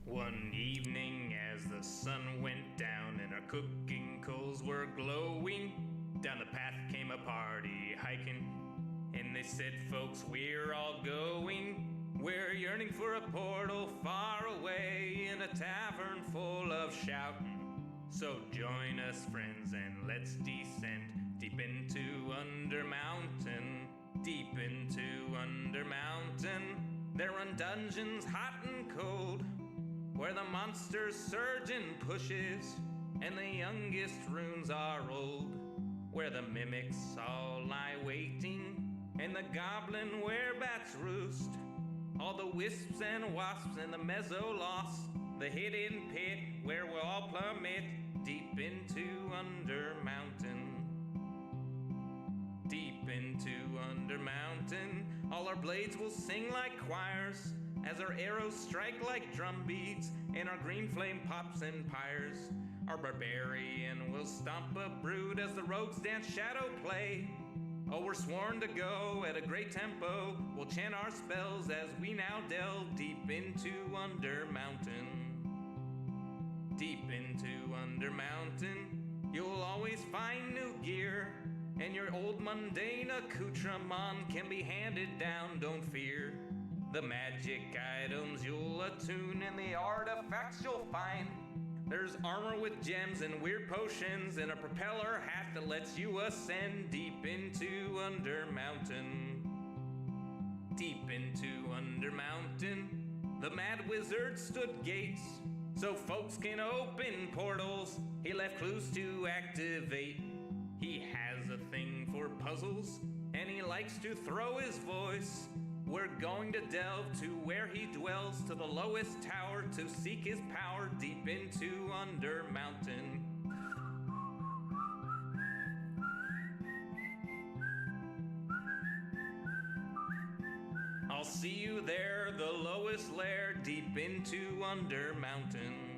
One evening as the sun went down and our cooking coals were glowing, down the path came a party hiking, and they said, folks, we're all going. We're yearning for a portal far away in a tavern full of shouting. So join us, friends, and let's descend deep into Undermountain, deep into Undermountain. There run dungeons hot and cold, where the monsters surge and pushes, and the youngest runes are old, where the mimics all lie waiting, and the goblin werebats roost. All the wisps and wasps and the mezzo lost, the hidden pit where we'll all plummet deep into Undermountain. Deep into Undermountain, all our blades will sing like choirs, as our arrows strike like drum beats, and our green flame pops and pyres. Our barbarian will stomp a brood as the rogues dance shadow play. Oh, we're sworn to go at a great tempo. We'll chant our spells as we now delve deep into Undermountain. Deep into Undermountain, you'll always find new gear, and your old mundane accoutrement can be handed down, don't fear. The magic items you'll attune and the artifacts you'll find. There's armor with gems and weird potions, and a propeller hat that lets you ascend deep into Undermountain. Deep into Undermountain, the mad wizard stood gates, so folks can open portals. He left clues to activate. He has a thing for puzzles, and he likes to throw his voice. We're going to delve to where he dwells, to the lowest tower, to seek his power deep into Undermountain. I'll see you there, the lowest lair, deep into Undermountain.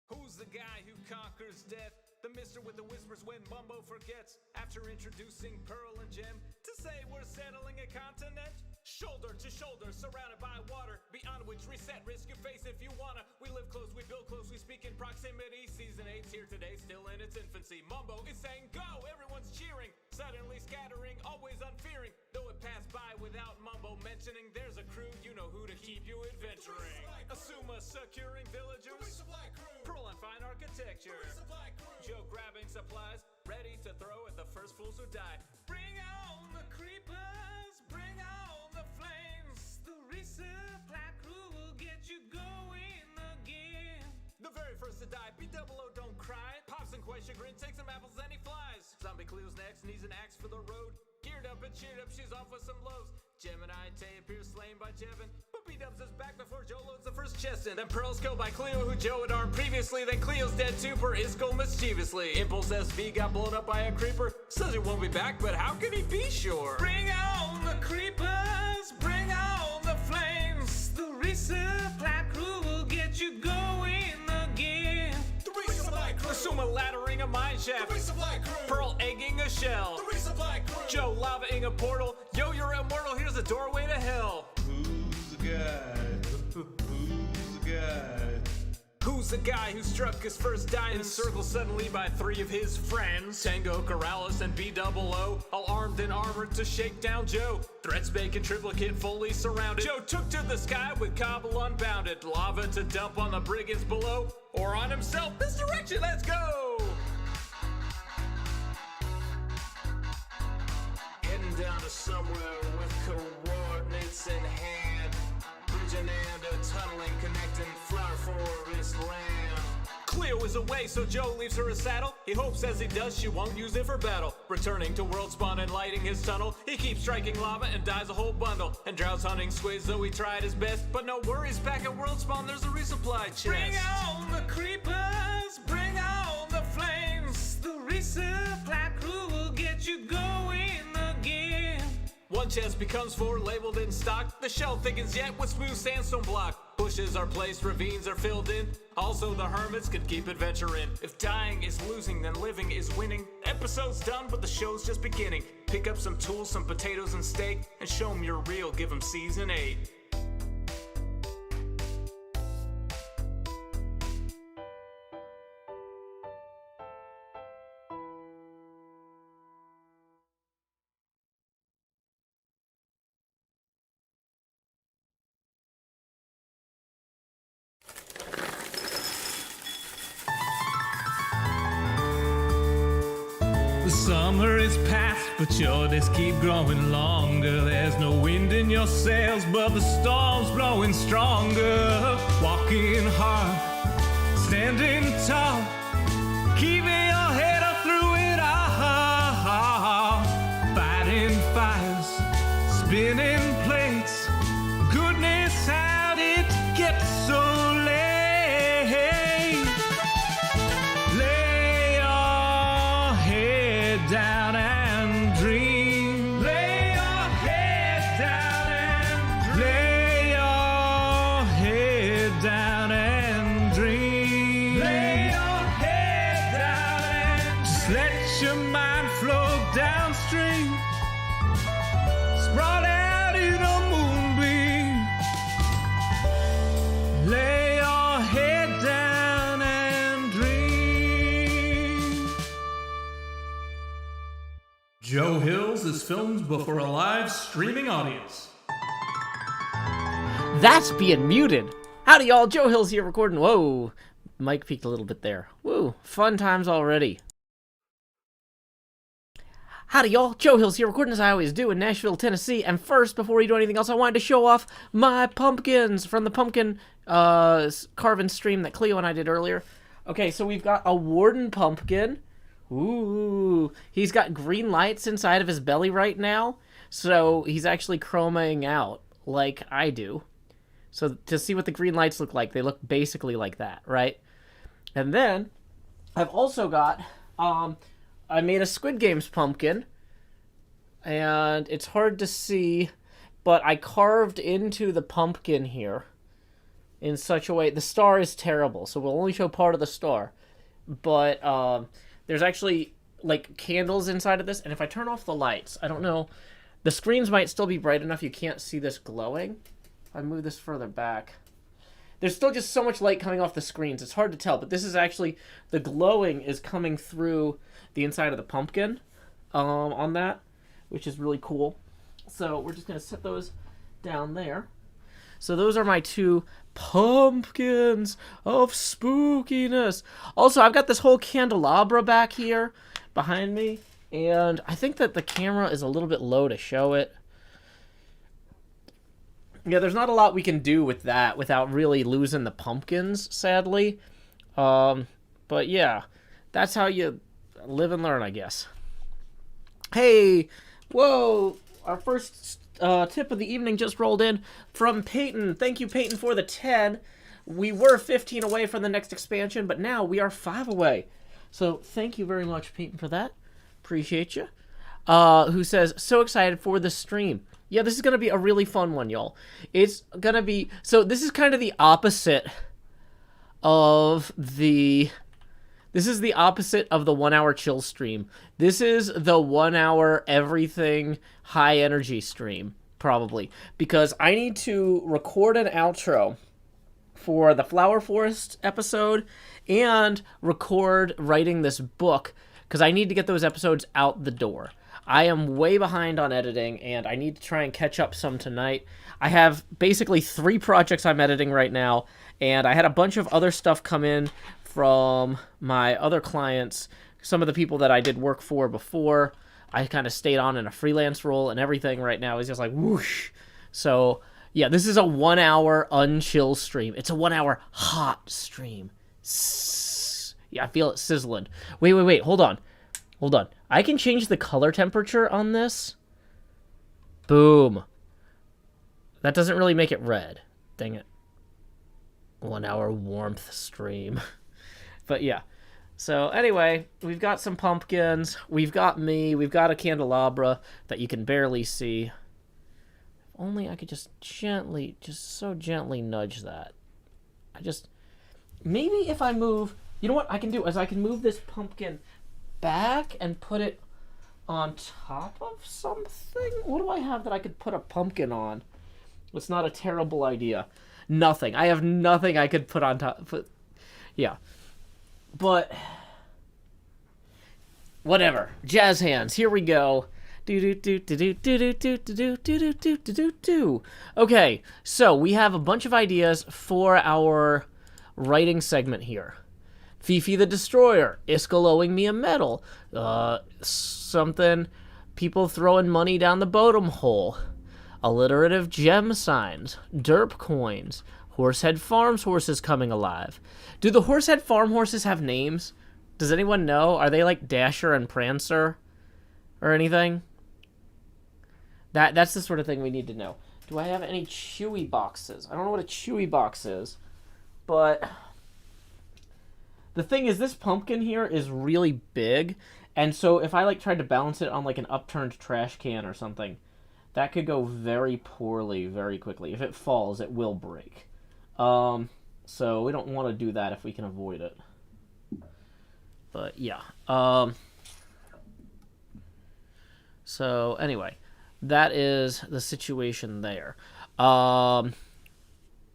Who's the guy who conquers death? The mister with the whispers when Mumbo forgets. After introducing Pearl and Gem to say we're settling a continent. Shoulder to shoulder, surrounded by water, beyond which reset, risk your face if you wanna. We live close, we build close, we speak in proximity. Season 8's here today, still in its infancy. Mumbo is saying go, everyone's cheering, suddenly scattering, always unfearing. Though it passed by without Mumbo mentioning, there's a crew, you know who to keep you adventuring. Asuma securing villagers, Pearl on fine architecture, Joe grabbing supplies, ready to throw at the first fools who die. Bring on the creepers, bring on the flames. The resupply crew will get you going again. The very first to die, B-double-O, don't cry. Pops and quite chagrin, takes some apples and he flies. Zombie Cleo's next, needs an axe for the road. Geared up and cheered up, she's off with some blows. Gemini Tay appears slain by Jevin, but B-dubs is back before Joe loads the first chest in. Then Pearl's killed by Cleo, who Joe had armed previously. Then Cleo's dead too, per Isco mischievously. Impulse SV got blown up by a creeper. Says he won't be back, but how can he be sure? Bring on the creepers, bring on the flames. The resupply crew will get you going again. The resupply crew. Asuma laddering a mine shaft. The resupply crew. Pearl egging a shell. The resupply crew. Joe lavaing a portal. Yo, you're immortal, here's a doorway to hell. Who's the guy? Who's the guy? Who's the guy who struck his first diamond? Encircled suddenly by three of his friends, Tango, Corrales, and B-double-O, all armed and armored to shake down Joe. Threats bacon triplicate fully surrounded. Joe took to the sky with Cobble unbounded. Lava to dump on the brigands below, or on himself. This direction, let's go! Heading down to somewhere with coordinates in hand. Bridging and a tunneling connecting Flower Forest land. Cleo is away, so Joe leaves her a saddle. He hopes as he does she won't use it for battle. Returning to World Spawn and lighting his tunnel, he keeps striking lava and dies a whole bundle. And drowns hunting squids, though he tried his best. But no worries, back at World Spawn there's a resupply chest. Bring on the creepers, bring on the flames. The resupply crew will get you going again. One chest becomes four, labeled in stock. The shell thickens yet with smooth sandstone block. Bushes are placed, ravines are filled in. Also, the hermits could keep adventuring. If dying is losing, then living is winning. Episode's done, but the show's just beginning. Pick up some tools, some potatoes and steak, and show 'em you're real. Give 'em season 8. The summer is past, but your days keep growing longer. There's no wind in your sails, but the storm's blowing stronger. Walking hard, standing tall, keeping your head up through it all. Fighting fires, spinning plates. Goodness, how did it get so late? Lay your head down and dream. Lay your head down and lay your head down and dream. Lay your head down and just let your mind flow downstream. Sprawled out in a moonbeam. Lay your head down and dream. Joe Hills is filmed before a live streaming audience. That's being muted. Howdy, y'all. Joe Hills here recording. Whoa. Mic peaked a little bit there. Woo. Fun times already. Howdy, y'all. Joe Hills here recording as I always do in Nashville, Tennessee. And first, before we do anything else, I wanted to show off my pumpkins from the pumpkin carving stream that Cleo and I did earlier. Okay, so we've got a Warden pumpkin. Ooh. He's got green lights inside of his belly right now. So he's actually chromaing out like I do. So to see what the green lights look like, they look basically like that, right? And then I've also got, I made a Squid Games pumpkin, and it's hard to see, but I carved into the pumpkin here in such a way. The star is terrible, so we'll only show part of the star. But there's actually, like, candles inside of this, and if I turn off the lights, I don't know, the screens might still be bright enough you can't see this glowing. If I move this further back, there's still just so much light coming off the screens, it's hard to tell, but this is actually, the glowing is coming through the inside of the pumpkin on that, which is really cool. So we're just going to set those down there. So those are my two pumpkins of spookiness. Also, I've got this whole candelabra back here behind me, and I think that the camera is a little bit low to show it. Yeah, there's not a lot we can do with that without really losing the pumpkins, sadly. But yeah, that's how you live and learn, I guess. Hey, whoa, our first tip of the evening just rolled in from Peyton. Thank you, Peyton, for the 10. We were 15 away from the next expansion, but now we are 5 away. So thank you very much, Peyton, for that. Appreciate you. Who says, so excited for the stream. Yeah, this is going to be a really fun one, y'all. It's going to be... So this is kind of the opposite of the... This is the opposite of the 1 hour chill stream. This is the 1 hour everything high energy stream, probably. Because I need to record an outro for the Flower Forest episode and record writing this book, because I need to get those episodes out the door. I am way behind on editing, and I need to try and catch up some tonight. I have basically 3 projects I'm editing right now, and I had a bunch of other stuff come in from my other clients, some of the people that I did work for before. I kind of stayed on in a freelance role, and everything right now is just like whoosh. So, yeah, this is a 1 hour unchill stream. It's a 1 hour hot stream. Yeah, I feel it sizzling. Wait, hold on. I can change the color temperature on this. Boom. That doesn't really make it red. Dang it. 1 hour warmth stream. But yeah. So anyway, we've got some pumpkins. We've got me. We've got a candelabra that you can barely see. only I could just so gently nudge that. Maybe if I move, you know what I can do is I can move this pumpkin back and put it on top of something. What do I have that I could put a pumpkin on? It's not a terrible idea. Nothing. I have nothing I could put on top. Yeah. But whatever. Jazz hands. Here we go. Okay, so we have a bunch of ideas for our writing segment here. Fifi the Destroyer, Iskall owing me a medal, something, people throwing money down the bottom hole, alliterative gem signs, derp coins, Horsehead Farm's horses coming alive. Do the Horsehead Farm horses have names? Does anyone know? Are they like Dasher and Prancer or anything? That's the sort of thing we need to know. Do I have any Chewy boxes? I don't know what a Chewy box is, but the thing is, this pumpkin here is really big, and so if I like tried to balance it on like an upturned trash can or something, that could go very poorly very quickly. If it falls, it will break. So we don't want to do that if we can avoid it. But yeah. So anyway, that is the situation there.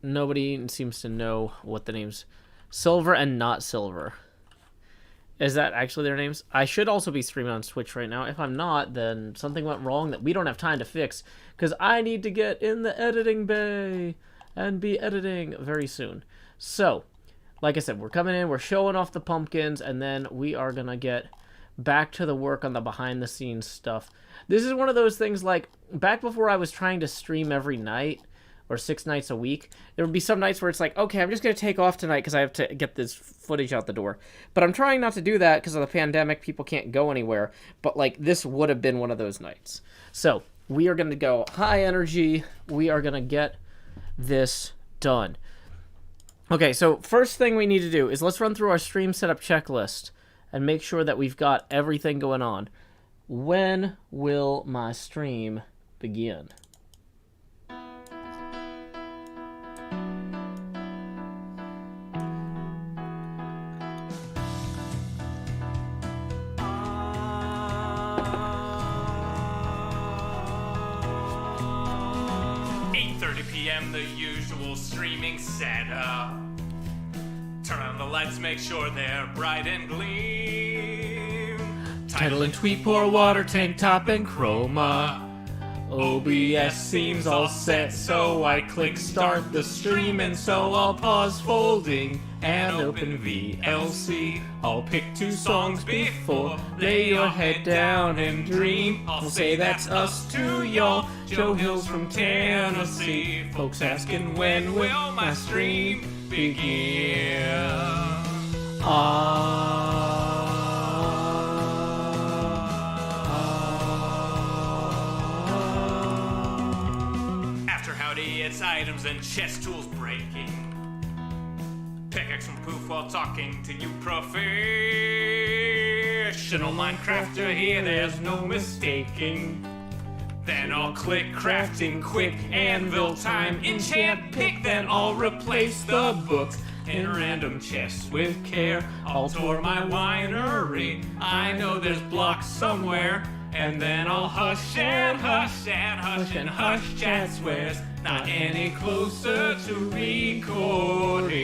Nobody seems to know what the names Silver and Not Silver. Is that actually their names? I should also be streaming on Twitch right now. If I'm not, then something went wrong that we don't have time to fix, because I need to get in the editing bay and be editing very soon. So, like I said, we're coming in, we're showing off the pumpkins, and then we are going to get back to the work on the behind-the-scenes stuff. This is one of those things, like, back before I was trying to stream every night, or 6 nights a week, there would be some nights where it's like, okay, I'm just going to take off tonight because I have to get this footage out the door. But I'm trying not to do that because of the pandemic. People can't go anywhere. But, like, this would have been one of those nights. So, we are going to go high energy. We are going to get this done. Okay, so first thing we need to do is let's run through our stream setup checklist and make sure that we've got everything going on. When will my stream begin? The usual streaming setup. Turn on the lights, make sure they're bright and gleam. Title and tweet, pour water, tank top and chroma. OBS seems all set, so I click start the stream, and so I'll pause folding and open VLC. I'll pick 2 songs before lay your head down and dream. I'll say that's us to y'all, Joe Hills from Tennessee. Folks asking when will my stream begin? After howdy, it's items and chest tools breaking. Pickaxe and poof while talking to you professional Minecrafter here, there's no mistaking. Then I'll click crafting quick, anvil time, enchant pick, then I'll replace the books in random chests with care. I'll tour my winery, I know there's blocks somewhere, and then I'll hush and hush and hush and hush chat swears, not any closer to recording.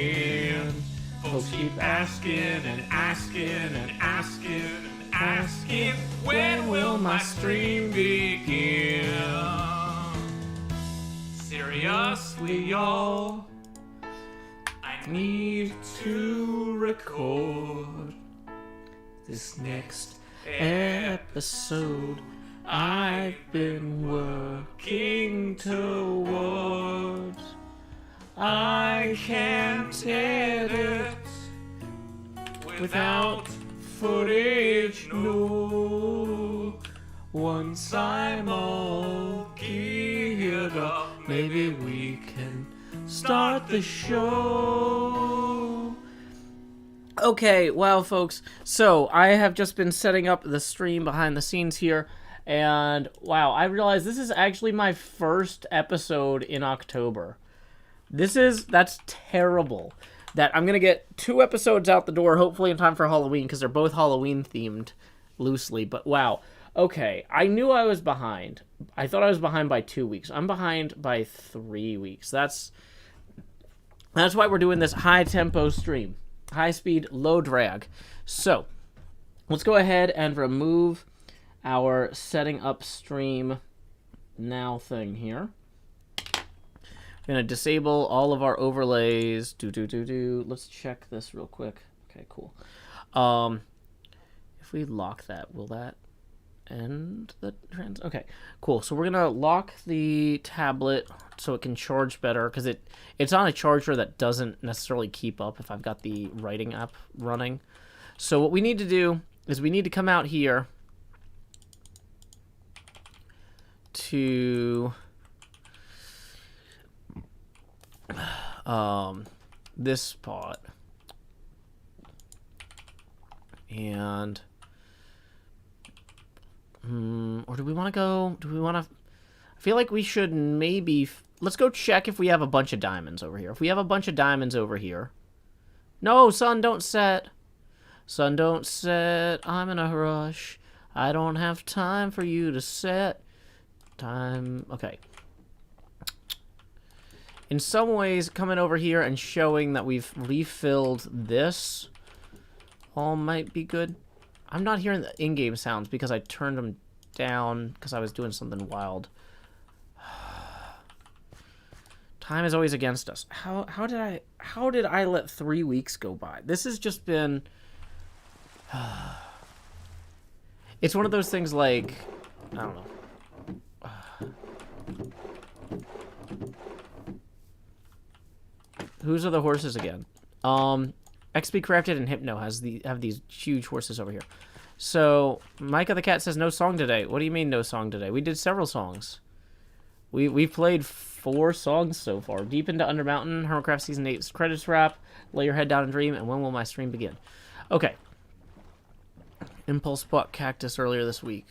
Folks keep asking and asking and asking and asking, when will my stream begin? Seriously, y'all, I need to record this next episode I've been working towards. I can't edit without footage, no. Once I'm all geared up, maybe we can start the show. Okay, well, folks, so I have just been setting up the stream behind the scenes here, And wow, I realized this is actually my first episode in October. That's terrible. That I'm gonna get 2 episodes out the door, hopefully in time for Halloween, because they're both Halloween themed loosely. But wow, okay, I knew I was behind. I thought I was behind by 2 weeks. I'm behind by 3 weeks. That's why we're doing this high tempo stream, high speed, low drag. So let's go ahead and remove our setting up stream now thing here. I'm going to disable all of our overlays. Let's check this real quick. Okay, cool. If we lock that, will that end the trans? Okay, cool. So we're going to lock the tablet so it can charge better, because it's on a charger that doesn't necessarily keep up if I've got the writing app running. So what we need to do is we need to come out here to this spot, and or do we want to I feel like we should maybe let's go check if we have a bunch of diamonds over here. If we have a bunch of diamonds over here. No, sun, don't set. Sun, don't set. I'm in a rush. I don't have time for you to set. Time. Okay. In some ways, coming over here and showing that we've refilled this all might be good. I'm not hearing the in-game sounds because I turned them down because I was doing something wild. Time is always against us. How did I let 3 weeks go by? This has just been it's one of those things like, I don't know. Whose are the horses again? XP Crafted and Hypno have these huge horses over here. So Micah the Cat says no song today. What do you mean no song today? We did several songs. We've played 4 songs so far. Deep into Undermountain, HermitCraft Season 8's credits wrap, Lay Your Head Down and Dream, and When Will My Stream Begin? Okay. Impulse bought Cactus earlier this week.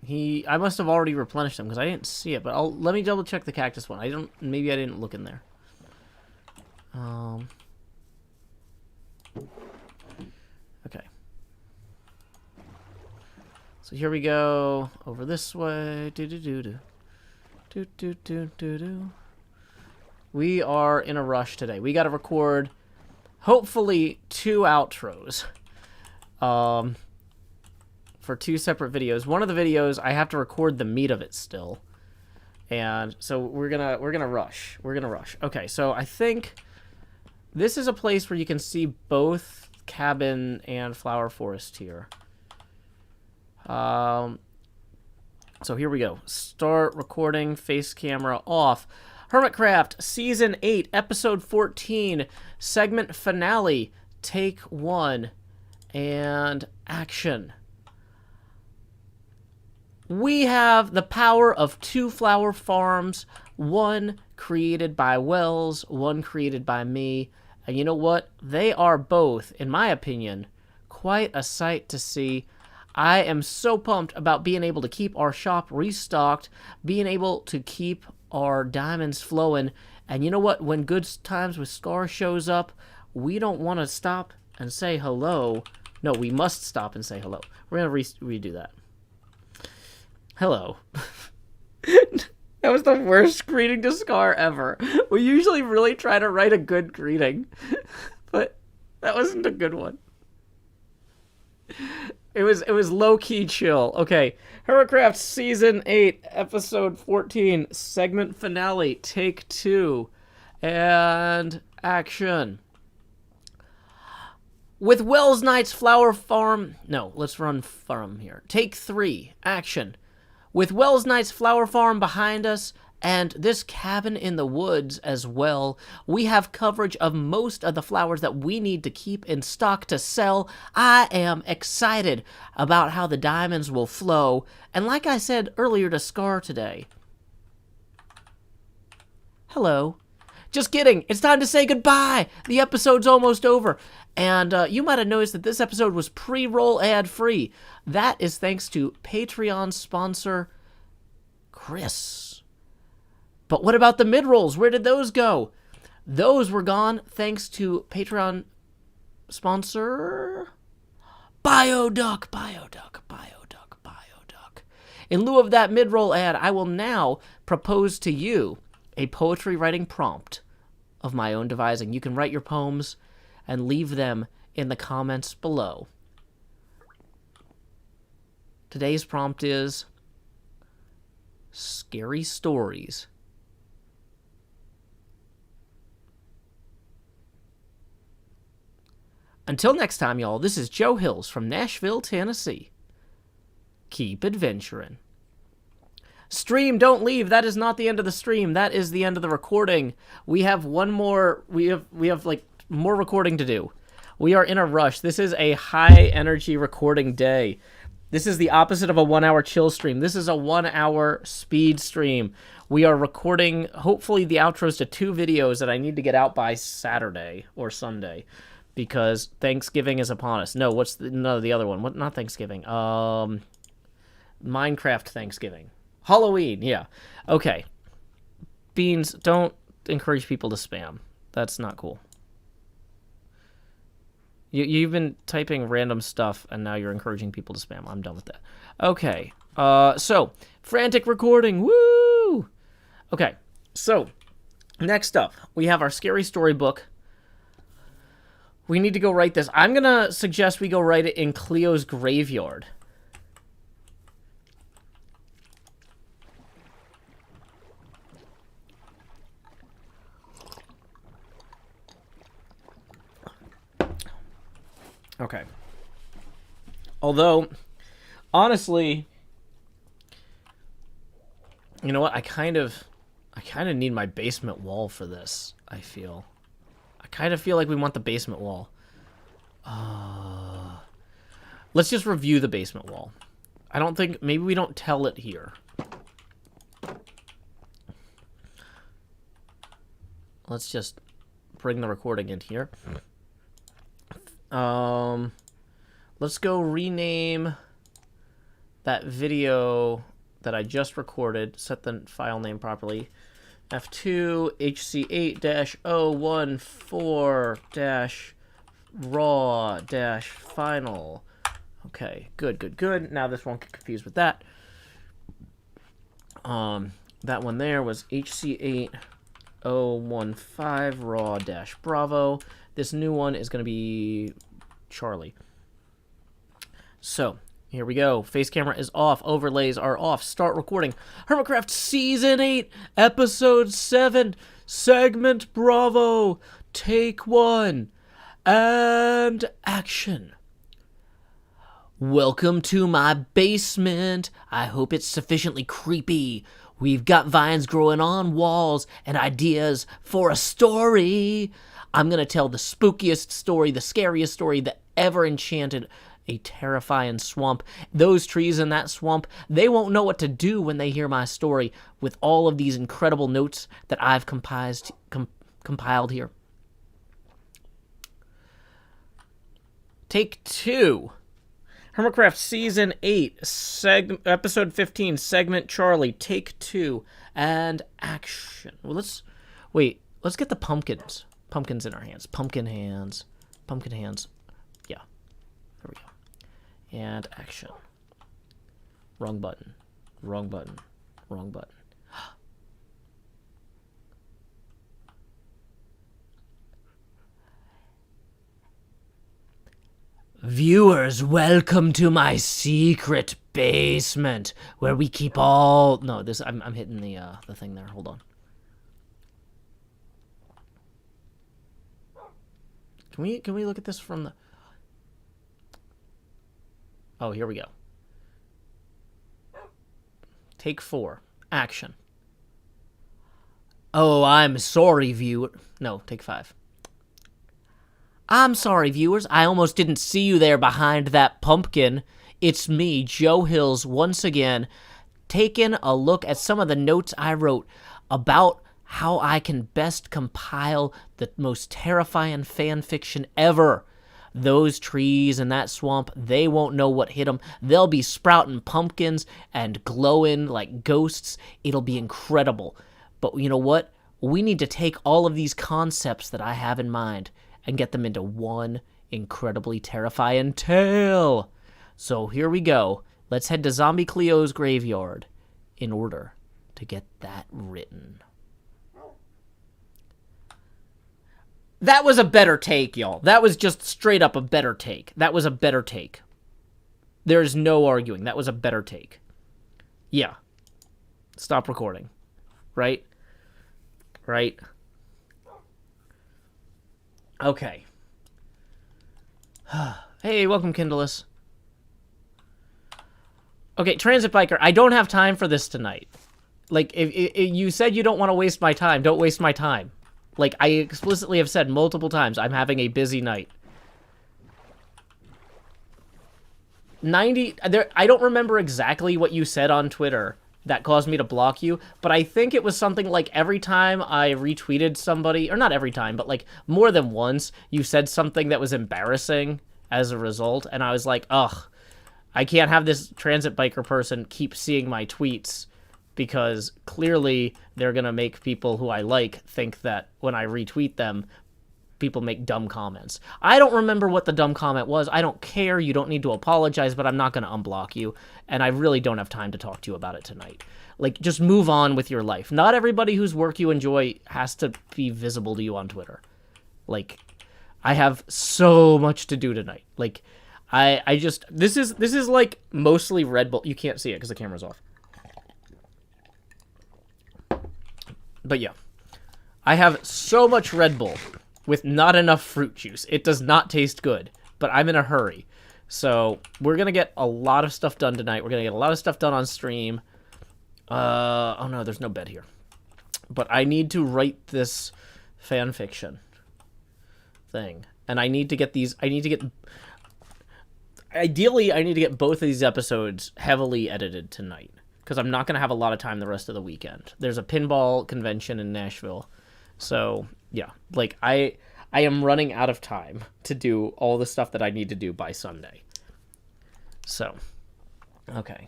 I must have already replenished him because I didn't see it, but let me double check the Cactus one. Maybe I didn't look in there. Okay. So here we go over this way. We are in a rush today. We got to record hopefully 2 outros. For 2 separate videos. One of the videos I have to record the meat of it still. And so we're gonna rush. Okay, so I think this is a place where you can see both cabin and flower forest here. So here we go. Start recording, face camera off. HermitCraft Season 8, Episode 14, segment finale, take 1, and action. We have the power of 2 flower farms, one created by Wells, one created by me. And you know what? They are both, in my opinion, quite a sight to see. I am so pumped about being able to keep our shop restocked, being able to keep our diamonds flowing. And you know what? When Good Times with Scar shows up, we don't want to stop and say hello. No, we must stop and say hello. We're going to redo that. Hello. That was the worst greeting to Scar ever. We usually really try to write a good greeting, but that wasn't a good one. It was low-key chill. Okay, HermitCraft Season 8, Episode 14, segment finale, take 2, and action. With Wells Knight's Flower Farm... No, let's run from here. Take 3, action. With Wells Knight's Flower Farm behind us, and this cabin in the woods as well, we have coverage of most of the flowers that we need to keep in stock to sell. I am excited about how the diamonds will flow, and like I said earlier to Scar today, hello. Just kidding. It's time to say goodbye. The episode's almost over. And you might have noticed that this episode was pre-roll ad-free. That is thanks to Patreon sponsor Chris. But what about the mid-rolls? Where did those go? Those were gone thanks to Patreon sponsor Bioduck. In lieu of that mid-roll ad, I will now propose to you a poetry writing prompt of my own devising. You can write your poems and leave them in the comments below. Today's prompt is scary stories. Until next time, y'all, this is Joe Hills from Nashville, Tennessee. Keep adventuring. Stream, don't leave. That is not the end of the stream. That is the end of the recording. We have one more. We have like more recording to do. We are in a rush. This is a high energy recording day. This is the opposite of a 1 hour chill stream. This is a 1 hour speed stream. We are recording, hopefully, the outros to 2 videos that I need to get out by Saturday or Sunday, because Thanksgiving is upon us. No, the other one? What? Not Thanksgiving. Minecraft Thanksgiving. Halloween, yeah. Okay. Beans, don't encourage people to spam. That's not cool. You've been typing random stuff, and now you're encouraging people to spam. I'm done with that. Okay. So, frantic recording. Woo! Okay. So, next up, we have our scary storybook. We need to go write this. I'm going to suggest we go write it in Cleo's graveyard. Okay. Although, honestly, you know what? I kind of need my basement wall for this, I feel. I kind of feel like we want the basement wall. Let's just review the basement wall. I don't think... Maybe we don't tell it here. Let's just bring the recording in here. Let's go rename that video that I just recorded. Set the file name properly. F2 HC8-014-raw-final. Okay, good. Now this won't get confused with that. That one there was HC8015 raw-bravo. This new one is going to be Charlie. So, here we go. Face camera is off. Overlays are off. Start recording. HermitCraft Season 8, Episode 7, Segment Bravo, Take 1, and action. Welcome to my basement. I hope it's sufficiently creepy. We've got vines growing on walls and ideas for a story. I'm going to tell the spookiest story, the scariest story that ever enchanted a terrifying swamp. Those trees in that swamp, they won't know what to do when they hear my story with all of these incredible notes that I've compiled here. Take 2. HermitCraft Season 8, Episode 15, Segment Charlie, Take 2, and action. Well, let's get the pumpkins. Pumpkins in our hands. Pumpkin hands. Yeah. There we go. And action. Wrong button. Viewers, welcome to my secret basement where we keep all... No, this I'm hitting the thing there. Hold on. Can we look at this from the... Oh, here we go. Take 4. Action. Oh, I'm sorry, viewer. No, take 5. I'm sorry, viewers. I almost didn't see you there behind that pumpkin. It's me, Joe Hills, once again, taking a look at some of the notes I wrote about how I can best compile the most terrifying fan fiction ever. Those trees and that swamp, they won't know what hit them. They'll be sprouting pumpkins and glowing like ghosts. It'll be incredible. But you know what? We need to take all of these concepts that I have in mind and get them into one incredibly terrifying tale. So here we go. Let's head to Zombie Cleo's graveyard in order to get that written. That was a better take, y'all. That was just straight up a better take. That was a better take. There's no arguing. That was a better take. Yeah. Stop recording. Right? Right? Okay. Hey, welcome, Kindless. Okay, Transit Biker, I don't have time for this tonight. Like, if you said you don't want to waste my time, don't waste my time. Like, I explicitly have said multiple times, I'm having a busy night. I don't remember exactly what you said on Twitter that caused me to block you, but I think it was something like every time I retweeted somebody, or not every time, but like more than once, you said something that was embarrassing as a result, and I was like, ugh, I can't have this Transit Biker person keep seeing my tweets, because clearly they're going to make people who I like think that when I retweet them, people make dumb comments. I don't remember what the dumb comment was. I don't care. You don't need to apologize, but I'm not going to unblock you, and I really don't have time to talk to you about it tonight. Like, just move on with your life. Not everybody whose work you enjoy has to be visible to you on Twitter. Like, I have so much to do tonight. Like, I just... This is like mostly Red Bull. You can't see it because the camera's off. But yeah, I have so much Red Bull with not enough fruit juice. It does not taste good, but I'm in a hurry. So we're going to get a lot of stuff done tonight. We're going to get a lot of stuff done on stream. Oh no, there's no bed here. But I need to write this fan fiction thing. And I need to get ideally, I need to get both of these episodes heavily edited tonight, because I'm not going to have a lot of time the rest of the weekend. There's a pinball convention in Nashville. So, yeah. Like, I am running out of time to do all the stuff that I need to do by Sunday. So, okay.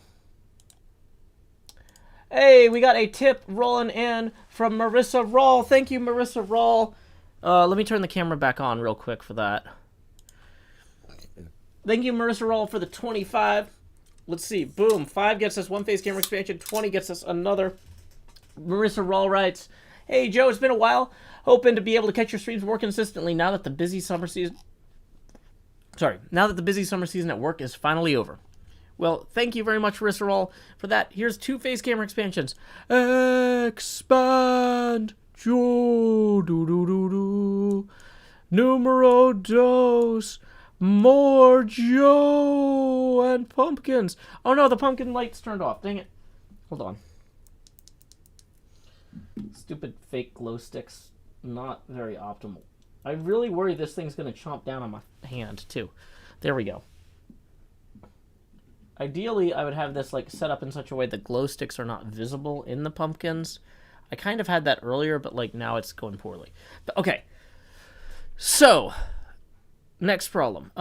Hey, we got a tip rolling in from Marissa Rawl. Thank you, Marissa Rawl. Let me turn the camera back on real quick for that. Thank you, Marissa Rawl, for the 25. Let's see. Boom. 5 gets us one face camera expansion. 20 gets us another. Marissa Rawl writes, hey, Joe, it's been a while. Hoping to be able to catch your streams more consistently now that the busy summer season... Now that the busy summer season at work is finally over. Well, thank you very much, Marissa Rawl, for that. Here's 2 face camera expansions. Expand. Joe. Do. Numero dos. More Joe and pumpkins. Oh no, the pumpkin light's turned off. Dang it. Hold on. Stupid fake glow sticks. Not very optimal. I really worry this thing's going to chomp down on my hand, too. There we go. Ideally, I would have this like set up in such a way that glow sticks are not visible in the pumpkins. I kind of had that earlier, but like now it's going poorly. But, okay. So... Next problem.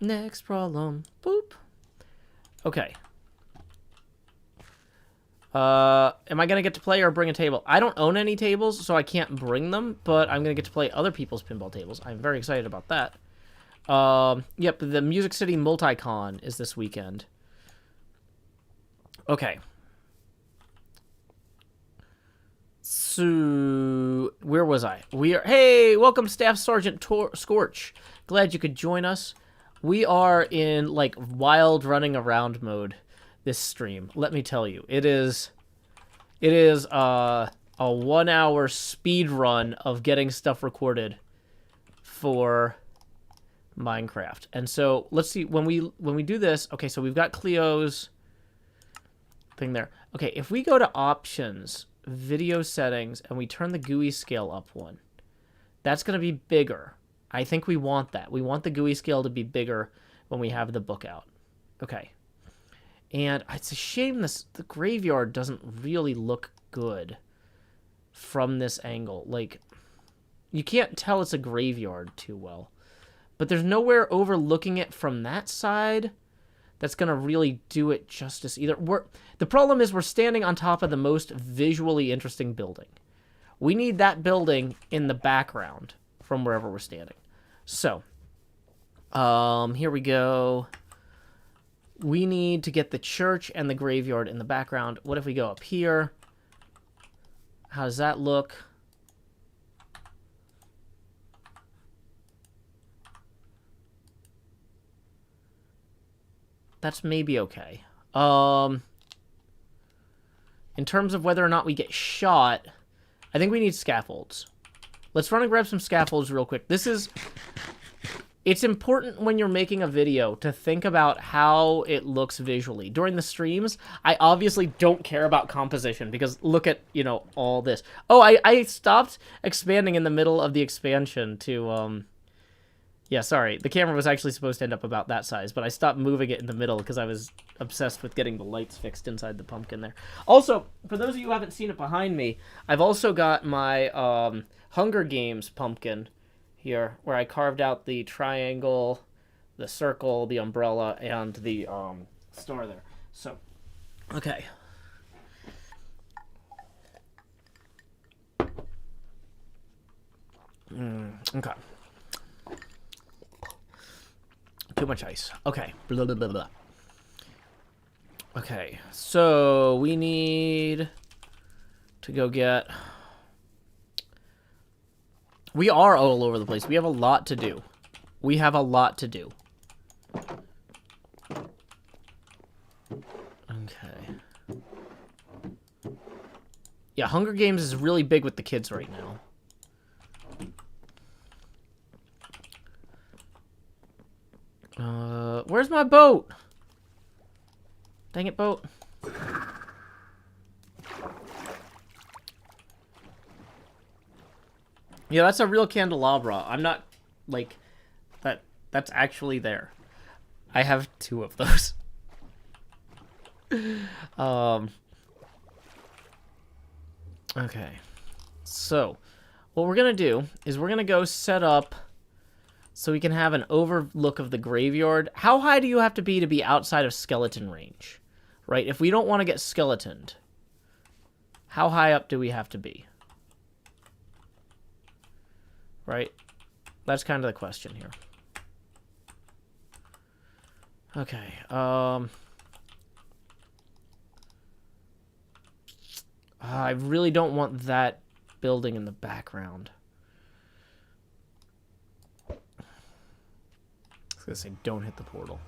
Next problem. Boop. Okay. Am I going to get to play or bring a table? I don't own any tables, so I can't bring them, but I'm going to get to play other people's pinball tables. I'm very excited about that. Yep, the Music City Multicon is this weekend. Okay. So, where was I? Hey, welcome Staff Sergeant Scorch. Glad you could join us. We are in, like, wild running around mode this stream. Let me tell you, it is a 1 hour speed run of getting stuff recorded for Minecraft. And so, let's see, when we do this, okay, so we've got Cleo's thing there. Okay, if we go to options, video settings, and we turn the GUI scale up one, that's going to be bigger. I think we want that. We want the GUI scale to be bigger when we have the book out. Okay. And it's a shame the graveyard doesn't really look good. from this angle. Like, you can't tell it's a graveyard too well. But there's nowhere overlooking it from that side that's going to really do it justice either. The problem is we're standing on top of the most visually interesting building. We need that building in the background from wherever we're standing. So, here we go. We need to get the church and the graveyard in the background. What if we go up here? How does that look? That's maybe okay. In terms of whether or not we get shot, I think we need scaffolds. Let's run and grab some scaffolds real quick. It's important when you're making a video to think about how it looks visually. During the streams, I obviously don't care about composition because look at, all this. Oh, I stopped expanding in the middle of the expansion to, yeah, sorry. The camera was actually supposed to end up about that size, but I stopped moving it in the middle because I was obsessed with getting the lights fixed inside the pumpkin there. Also, for those of you who haven't seen it behind me, I've also got my Hunger Games pumpkin here, where I carved out the triangle, the circle, the umbrella, and the star there. So, okay. Okay. Too much ice. Okay. Blah, blah, blah, blah. Okay, so we need to go get... We are all over the place. We have a lot to do. We have a lot to do. Okay. Yeah, Hunger Games is really big with the kids right now. Where's my boat? Dang it, boat. Yeah, that's a real candelabra. I'm not, like, that's actually there. I have 2 of those. Okay. So, what we're gonna do is we're gonna go set up so we can have an overlook of the graveyard. How high do you have to be outside of skeleton range? Right? If we don't want to get skeletoned, how high up do we have to be? Right? That's kind of the question here. Okay. I really don't want that building in the background. I was gonna say, don't hit the portal.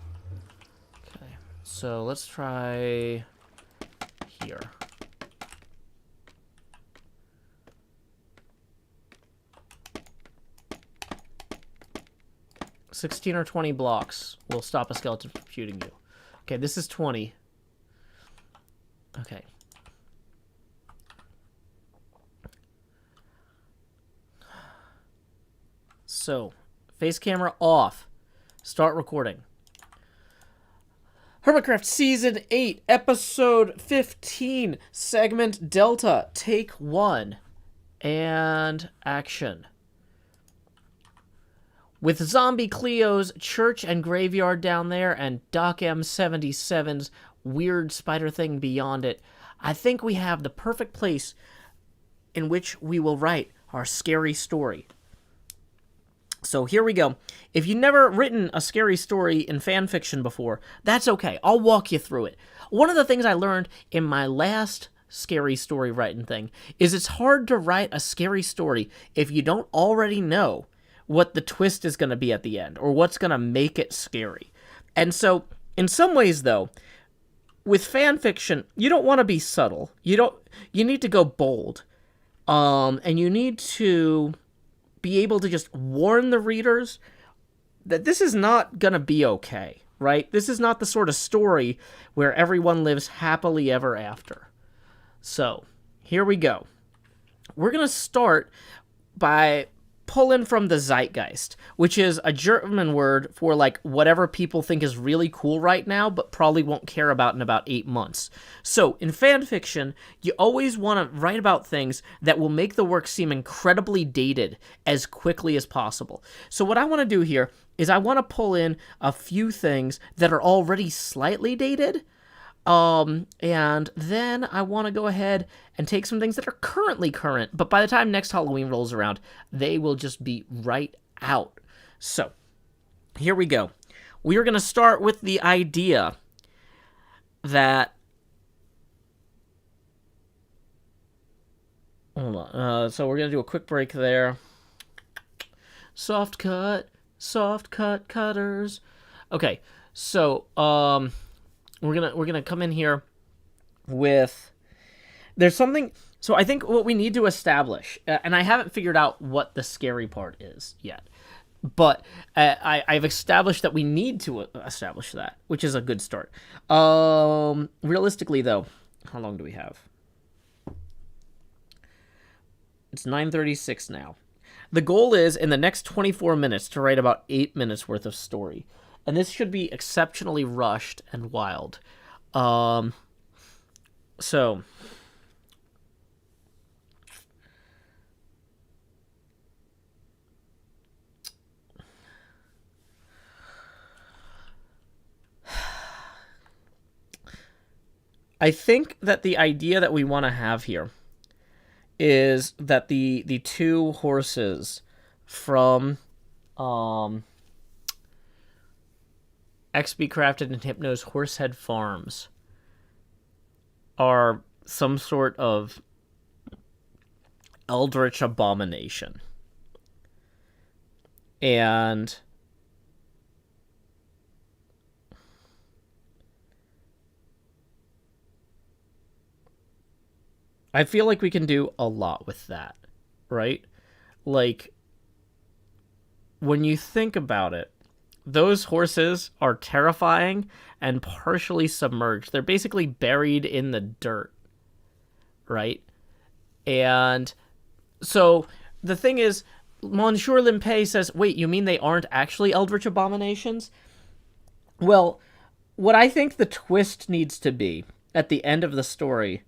Okay. So let's try here. 16 or 20 blocks will stop a skeleton from shooting you. Okay, this is 20. Okay. So, face camera off. Start recording. HermitCraft Season 8, Episode 15, Segment Delta, Take 1, and action. With Zombie Cleo's church and graveyard down there and Doc M77's weird spider thing beyond it, I think we have the perfect place in which we will write our scary story. So here we go. If you've never written a scary story in fan fiction before, that's okay. I'll walk you through it. One of the things I learned in my last scary story writing thing is it's hard to write a scary story if you don't already know what the twist is going to be at the end or what's going to make it scary. And so, in some ways, though, with fan fiction, you don't want to be subtle. You need to go bold. And you need to be able to just warn the readers that this is not going to be okay, right? This is not the sort of story where everyone lives happily ever after. So, here we go. We're going to start by pull in from the zeitgeist, which is a German word for like whatever people think is really cool right now, but probably won't care about in about 8 months. So in fan fiction, you always want to write about things that will make the work seem incredibly dated as quickly as possible. So what I want to do here is I want to pull in a few things that are already slightly dated. And then I want to go ahead and take some things that are currently current, but by the time next Halloween rolls around, they will just be right out. So, here we go. We are going to start with the idea that... Hold on. So we're going to do a quick break there. Soft cut cutters. Okay, so, We're gonna come in here with, there's something, so I think what we need to establish, and I haven't figured out what the scary part is yet, but I've established that we need to establish that, which is a good start. Realistically though, how long do we have? It's 9:36 now. The goal is in the next 24 minutes to write about 8 minutes worth of story. And this should be exceptionally rushed and wild. So... I think that the idea that we want to have here is that the two horses from... XB Crafted and Hypno's Horsehead Farms are some sort of eldritch abomination. And I feel like we can do a lot with that, right? Like, when you think about it, those horses are terrifying and partially submerged. They're basically buried in the dirt, right? And so the thing is, Monsieur Limpay says, wait, you mean they aren't actually eldritch abominations? Well, what I think the twist needs to be at the end of the story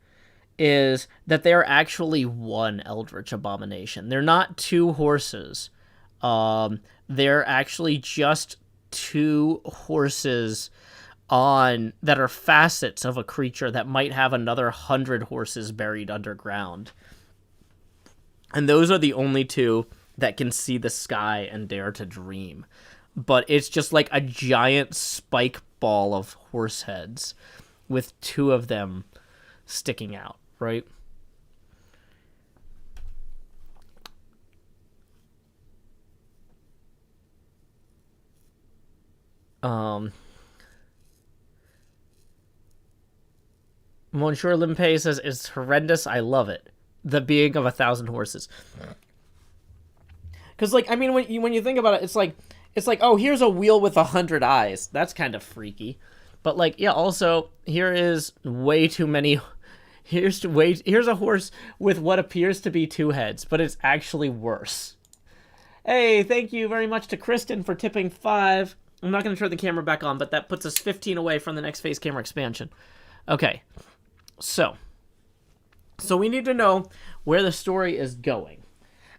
is that they're actually one eldritch abomination. They're not two horses. They're actually just two horses that are facets of a creature that might have another 100 horses buried underground. And those are the only two that can see the sky and dare to dream. But it's just like a giant spike ball of horse heads with two of them sticking out, right? Monsieur Limpay says, it's horrendous, I love it. The being of 1,000 horses. Because, like, I mean, when you think about it, it's like, oh, here's a wheel with 100 eyes. That's kind of freaky. But, like, yeah, also, here is way too many... Here's a horse with what appears to be 2 heads, but it's actually worse. Hey, thank you very much to Kristen for tipping 5. I'm not going to turn the camera back on, but that puts us 15 away from the next phase camera expansion. Okay, so we need to know where the story is going.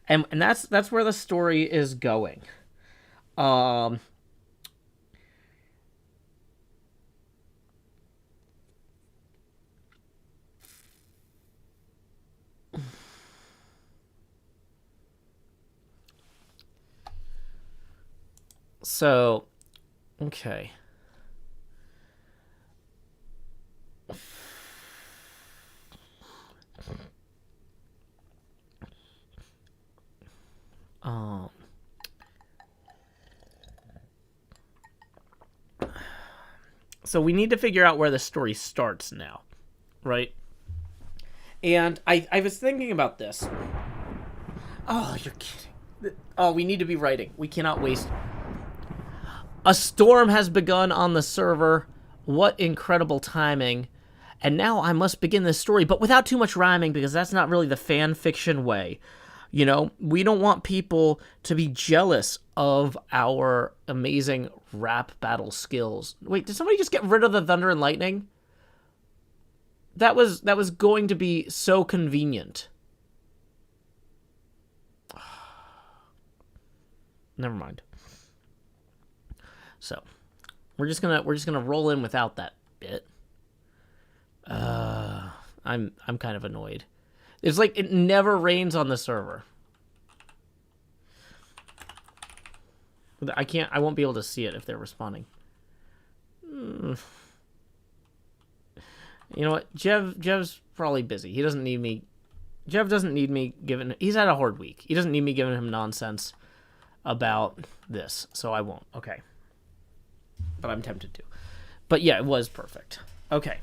And that's where the story is going. So, okay. So we need to figure out where the story starts now, right? And I was thinking about this. Oh, you're kidding. Oh, we need to be writing. We cannot waste. A storm has begun on the server. What incredible timing. And now I must begin this story, but without too much rhyming, because that's not really the fan fiction way. You know, we don't want people to be jealous of our amazing rap battle skills. Wait, did somebody just get rid of the thunder and lightning? That was going to be so convenient. Never mind. So, we're just gonna roll in without that bit. I'm kind of annoyed. It's like it never rains on the server. I won't be able to see it if they're responding. You know what? Jev's probably busy. He doesn't need me. Jev doesn't need me giving... He's had a hard week. He doesn't need me giving him nonsense about this, so I won't. Okay. But I'm tempted to. But yeah, it was perfect. Okay.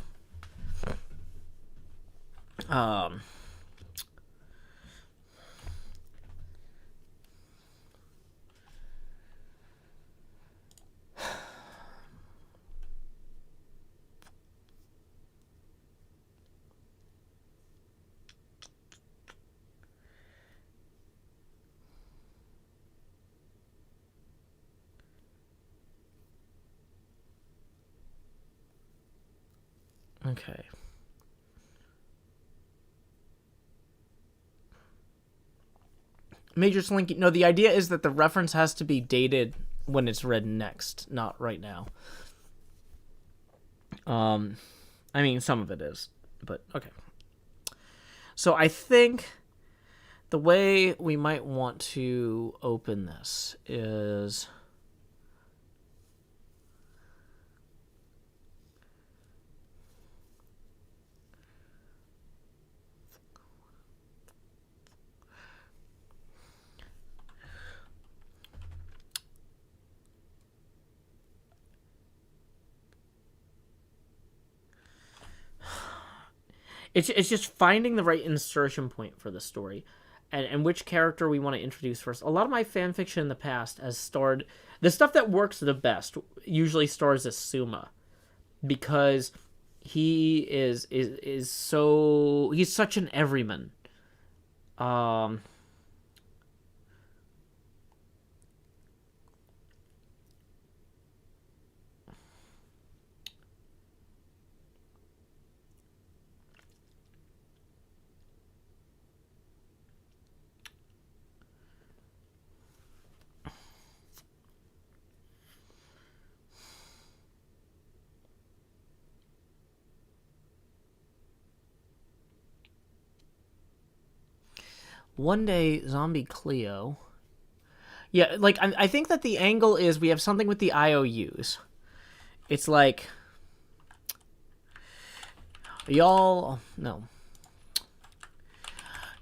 Okay. Major Slinky. No, the idea is that the reference has to be dated when it's read next, not right now. I mean, some of it is, but okay. So I think the way we might want to open this is... It's just finding the right insertion point for the story and which character we want to introduce first. A lot of my fan fiction in the past has starred... The stuff that works the best usually stars as Suma, because he is so... He's such an everyman. One day, Zombie Cleo... Yeah, like, I think that the angle is we have something with the IOUs. It's like... Y'all... No.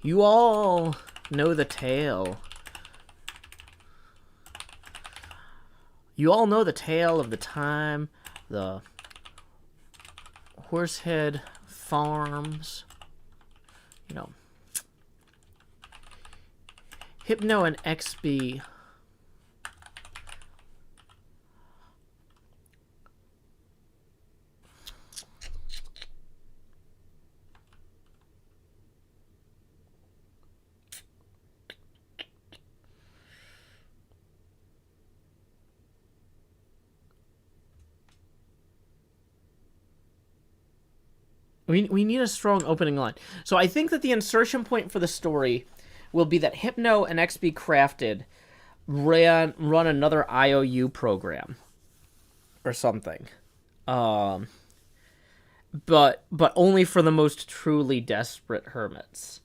You all know the tale. You all know the tale of the time the Horsehead Farms, you know, Hypno and XB We need a strong opening line. So I think that the insertion point for the story will be that Hypno and XB Crafted run another IOU program or something. But only for the most truly desperate hermits.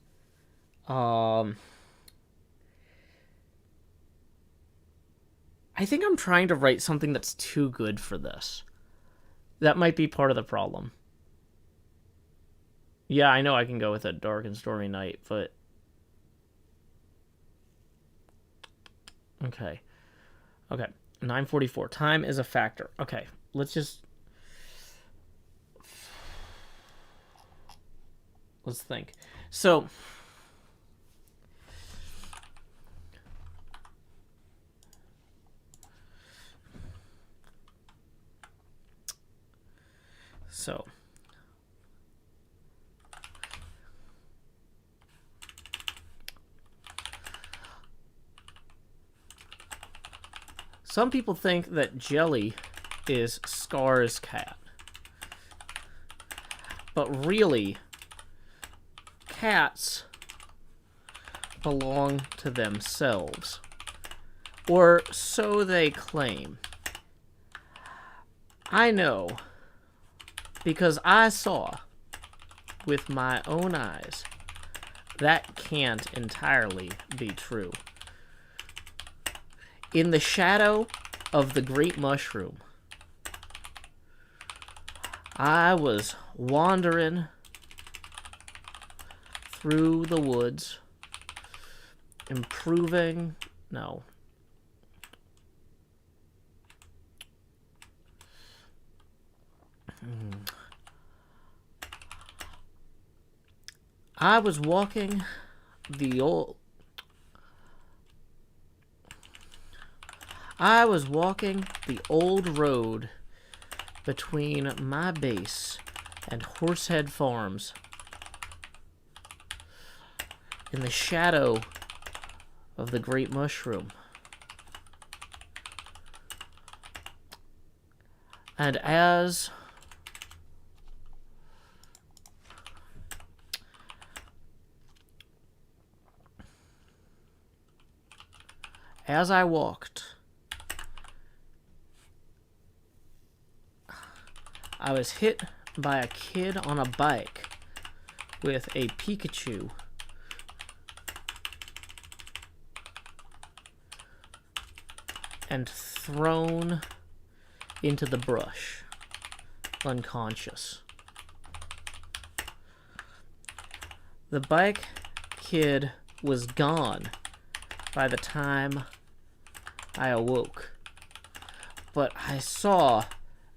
I think I'm trying to write something that's too good for this. That might be part of the problem. Yeah, I know I can go with a dark and stormy night, but... Okay. Okay. 9:44. Time is a factor. Okay. Let's just... Let's think. So... Some people think that Jelly is Scar's cat. But really, cats belong to themselves. Or so they claim. I know, because I saw with my own eyes that can't entirely be true. In the shadow of the great mushroom, I was wandering through the woods, I was walking the old road between my base and Horsehead Farms in the shadow of the great mushroom. And as I walked, I was hit by a kid on a bike with a Pikachu and thrown into the brush, unconscious. The bike kid was gone by the time I awoke, but I saw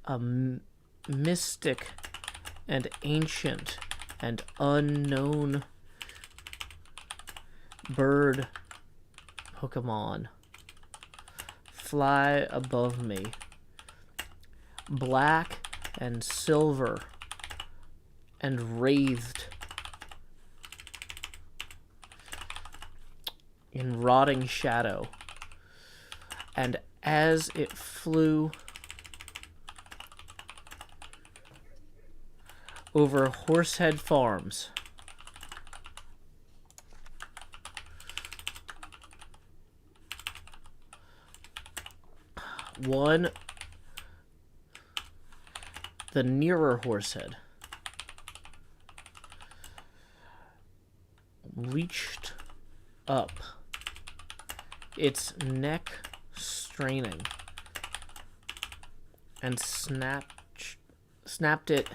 a mystic and ancient and unknown bird Pokemon fly above me, black and silver and wreathed in rotting shadow. And as it flew over Horsehead Farms, the nearer Horsehead reached up, its neck straining, and snapped it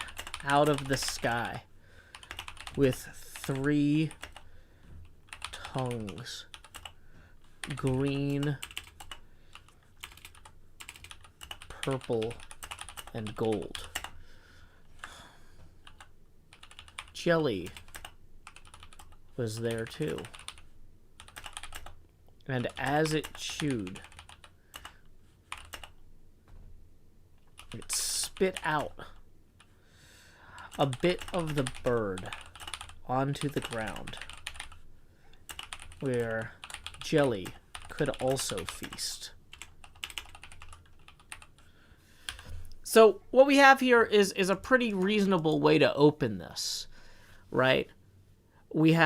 out of the sky with 3 tongues, green, purple, and gold. Jelly was there too. And as it chewed, it spit out a bit of the bird onto the ground, where Jelly could also feast. So what we have here is a pretty reasonable way to open this, right? We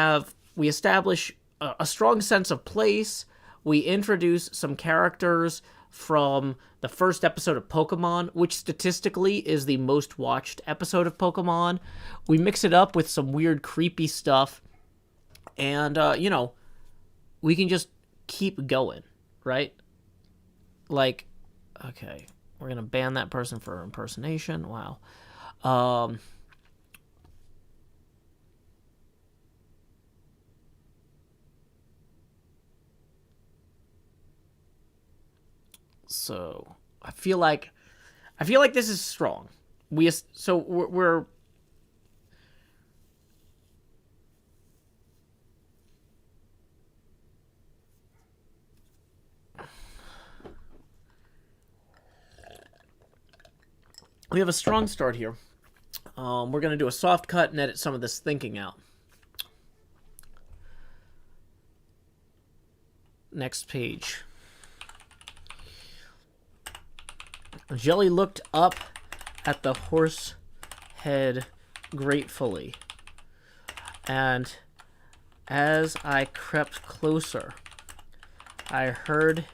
establish a strong sense of place. We introduce some characters from the first episode of Pokemon, which statistically is the most watched episode of Pokemon. We mix it up with some weird, creepy stuff. And, we can just keep going, right? Like, okay, we're going to ban that person for impersonation. Wow. So I feel like this is strong. We have a strong start here. We're going to do a soft cut and edit some of this thinking out. Next page. Jelly looked up at the horse head gratefully, and as I crept closer, I heard...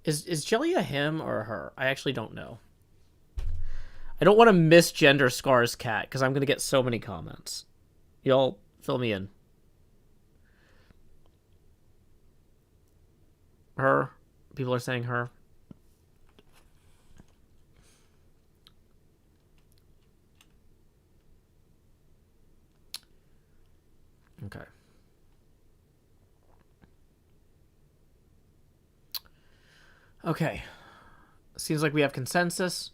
Is Jelly a him or a her? I actually don't know. I don't want to misgender Scar's cat, because I'm going to get so many comments. Y'all fill me in. Her. People are saying her. Okay. Okay. Seems like we have consensus.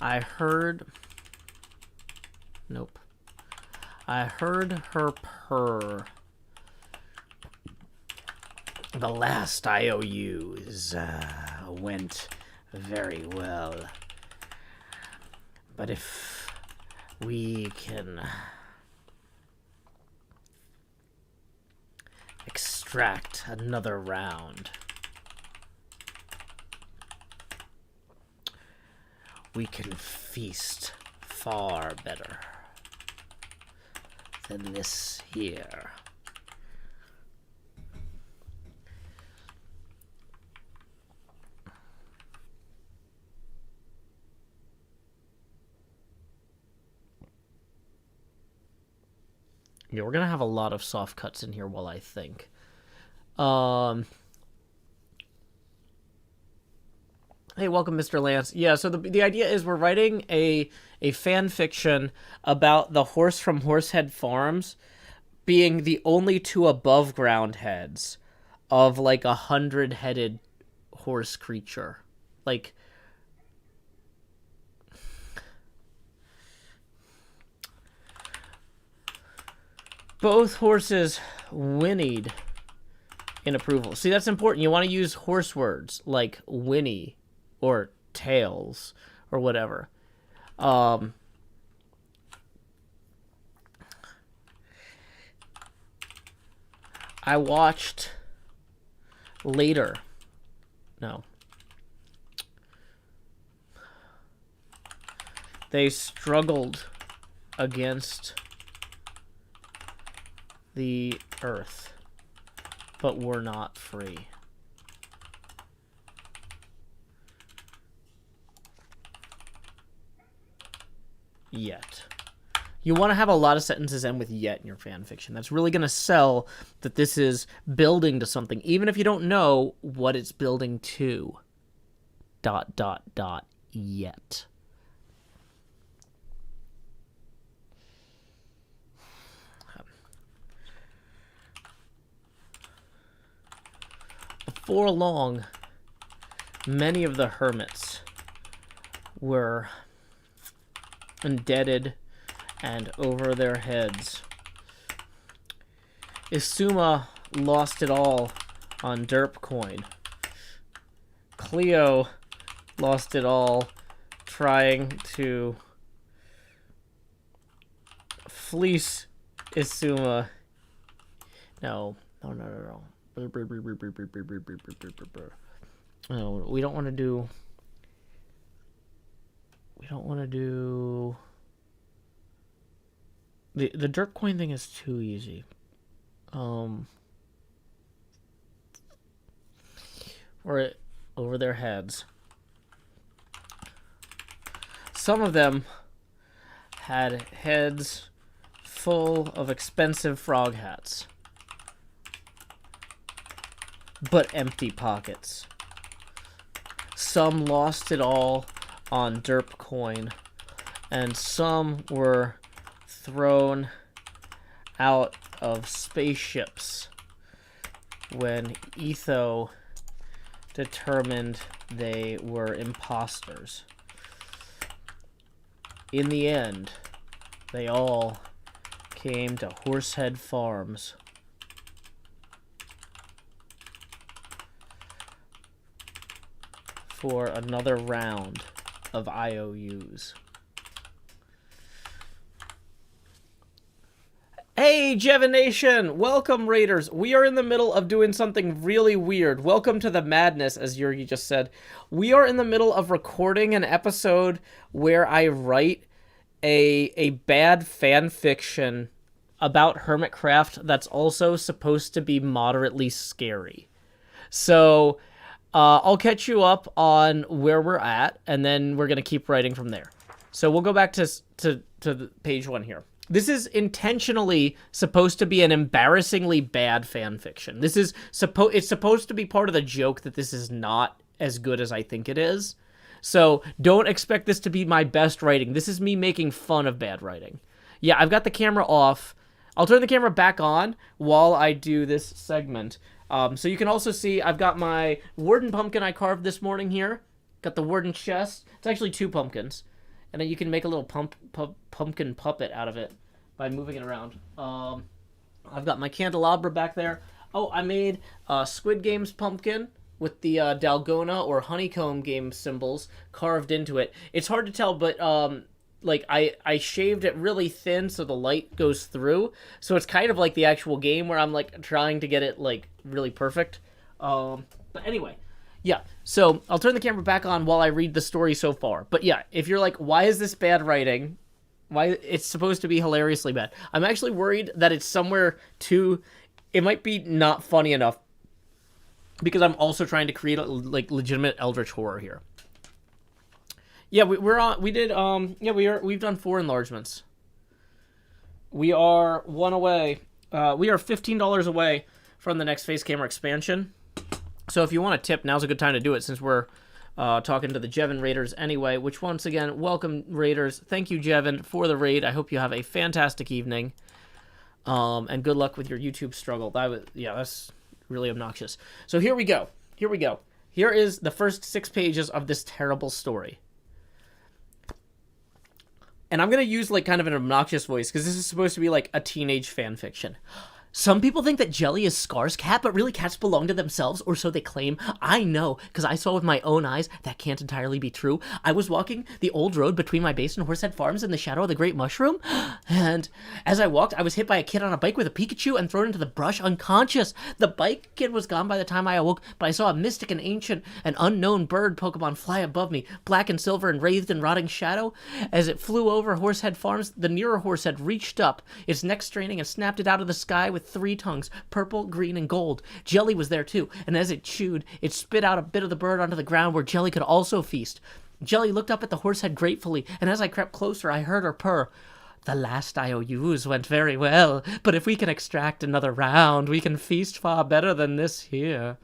I heard... Nope. I heard her purr. The last IOUs went very well. But if we can extract another round, we can feast far better than this here. Yeah, we're gonna have a lot of soft cuts in here while I think. Hey, welcome, Mr. Lance. Yeah, so the idea is we're writing a fan fiction about the horse from Horsehead Farms being the only two above ground heads of like 100-headed horse creature. Like, both horses whinnied in approval. See, that's important. You want to use horse words like whinny or tails or whatever. I watched later. No. They struggled against the earth, but were not free. Yet. You want to have a lot of sentences end with yet in your fan fiction. That's really going to sell that this is building to something, even if you don't know what it's building to. ... Yet. Before long, many of the hermits were indebted and over their heads. Isuma lost it all on derp coin. Cleo lost it all trying to fleece Isuma. No. No, we don't want to do... The derp coin thing is too easy. Or over their heads. Some of them had heads full of expensive frog hats, but empty pockets. Some lost it all on derp coin, and some were thrown out of spaceships when Etho determined they were imposters. In the end, they all came to Horsehead Farms for another round of IOUs. Hey, Jevin Nation! Welcome, Raiders. We are in the middle of doing something really weird. Welcome to the madness, as Yurgi just said. We are in the middle of recording an episode where I write a bad fan fiction about HermitCraft that's also supposed to be moderately scary. So, I'll catch you up on where we're at, and then we're going to keep writing from there. So we'll go back to the page 1 here. This is intentionally supposed to be an embarrassingly bad fan fiction. This is it's supposed to be part of the joke that this is not as good as I think it is. So don't expect this to be my best writing. This is me making fun of bad writing. Yeah, I've got the camera off. I'll turn the camera back on while I do this segment. So you can also see I've got my warden pumpkin I carved this morning here. Got the warden chest. It's actually 2 pumpkins. And then you can make a little pumpkin puppet out of it by moving it around. I've got my candelabra back there. Oh, I made Squid Game's pumpkin with the Dalgona or honeycomb game symbols carved into it. It's hard to tell, but like I shaved it really thin so the light goes through. So it's kind of like the actual game where I'm like trying to get it like really perfect. But anyway. Yeah, so I'll turn the camera back on while I read the story so far. But yeah, if you're like, why is this bad writing? Why it's supposed to be hilariously bad. I'm actually worried that it's somewhere too... It might be not funny enough because I'm also trying to create a like legitimate eldritch horror here. Yeah, we've done 4 enlargements. We are 1 away. We are $15 away from the next face camera expansion. So if you want a tip, now's a good time to do it since we're talking to the Jevin Raiders anyway, which once again, welcome Raiders. Thank you, Jevin, for the raid. I hope you have a fantastic evening. And good luck with your YouTube struggle. That's really obnoxious. So here we go. Here is the first 6 pages of this terrible story. And I'm going to use like kind of an obnoxious voice because this is supposed to be like a teenage fan fiction. Some people think that Jelly is Scar's cat, but really cats belong to themselves, or so they claim. I know, because I saw with my own eyes that can't entirely be true. I was walking the old road between my base and Horsehead Farms in the shadow of the Great Mushroom, and as I walked, I was hit by a kid on a bike with a Pikachu and thrown into the brush unconscious. The bike kid was gone by the time I awoke, but I saw a mystic and ancient and unknown bird Pokemon fly above me, black and silver and wreathed in rotting shadow. As it flew over Horsehead Farms, the nearer Horsehead reached up, its neck straining, and snapped it out of the sky with 3 tongues, purple, green, and gold. Jelly was there too, and as it chewed, it spit out a bit of the bird onto the ground where Jelly could also feast. Jelly looked up at the Horsehead gratefully, and as I crept closer, I heard her purr. The last IOUs went very well, but if we can extract another round, we can feast far better than this here.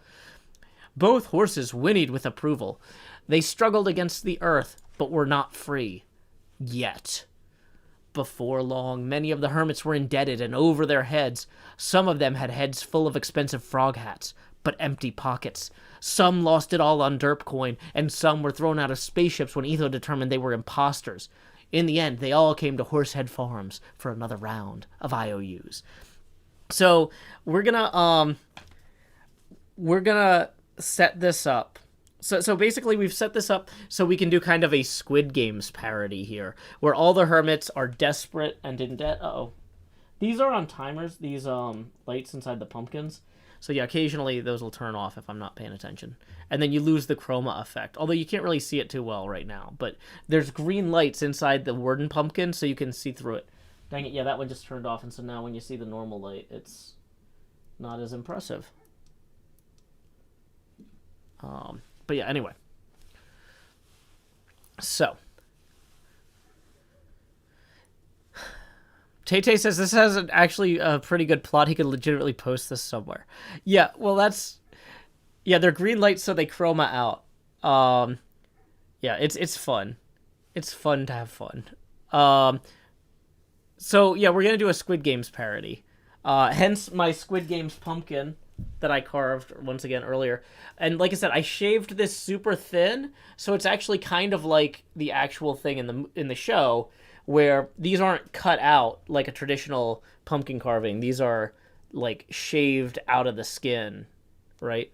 Both horses whinnied with approval. They struggled against the earth, but were not free. Yet. Before long, many of the hermits were indebted and over their heads. Some of them had heads full of expensive frog hats, but empty pockets. Some lost it all on derp coin, and some were thrown out of spaceships when Etho determined they were imposters. In the end, they all came to Horsehead Farms for another round of IOUs. So, we're gonna set this up. So basically, we've set this up so we can do kind of a Squid Games parody here, where all the hermits are desperate and in debt. Uh-oh. These are on timers, these lights inside the pumpkins. So yeah, occasionally those will turn off if I'm not paying attention. And then you lose the chroma effect, although you can't really see it too well right now. But there's green lights inside the warden pumpkin, so you can see through it. Dang it, yeah, that one just turned off, and so now when you see the normal light, it's not as impressive. But yeah, anyway. So. Tay-Tay says this has actually a pretty good plot. He could legitimately post this somewhere. Yeah, well, that's... Yeah, they're green lights, so they chroma out. Yeah, it's fun. It's fun to have fun. So, yeah, we're going to do a Squid Games parody. Hence my Squid Games pumpkin that I carved once again earlier. And like I said, I shaved this super thin, so it's actually kind of like the actual thing in the show, where these aren't cut out like a traditional pumpkin carving. These are like shaved out of the skin, right?